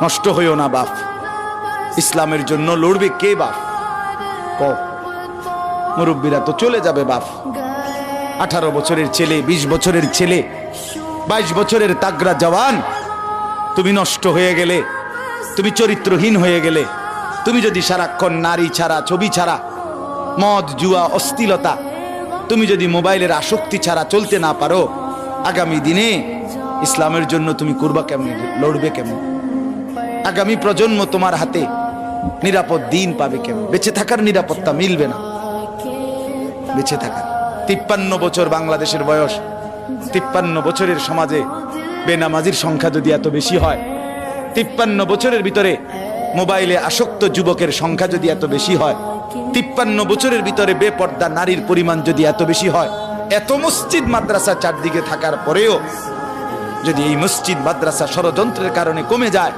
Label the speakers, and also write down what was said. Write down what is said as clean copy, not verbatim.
Speaker 1: নষ্ট হইও না বাপ। ইসলামের জন্য লড়বে কে বাপ? ক মুরব্বীরা তো চলে যাবে বাপ। 18 বছরের ছেলে, 20 বছরের ছেলে, 22 বছরের তাগড়া জওয়ান, তুমি নষ্ট হয়ে গেলে, তুমি চরিত্রহীন হয়ে গেলে, তুমি যদি সারাক্ষণ নারী ছাড়া, ছবি ছাড়া, মদ জুয়া অশ্লীলতা, তুমি যদি মোবাইলের আসক্তি ছাড়া চলতে না পারো, আগামী দিনে ইসলামের জন্য তুমি করবা কেমনে, লড়বে কেমন? আগামী প্রজন্ম তোমার হাতে নিরাপদ দিন পাবে কেমন? বেঁচে থাকার নিরাপত্তা মিলবে না। বেঁচে থাকার 53 বছর বাংলাদেশের বয়স, 53 বছরের সমাজে বেনামাজির সংখ্যা যদি এত বেশি হয়, 53 বছরের ভিতরে মোবাইলে আসক্ত যুবকের সংখ্যা যদি এত বেশি হয়, 53 বছরের ভিতরে বেপর্দা নারীর পরিমাণ যদি এত বেশি হয়, এত মসজিদ মাদ্রাসা চারদিকে থাকার পরেও যদি এই মসজিদ মাদ্রাসা ষড়যন্ত্রের কারণে কমে যায়,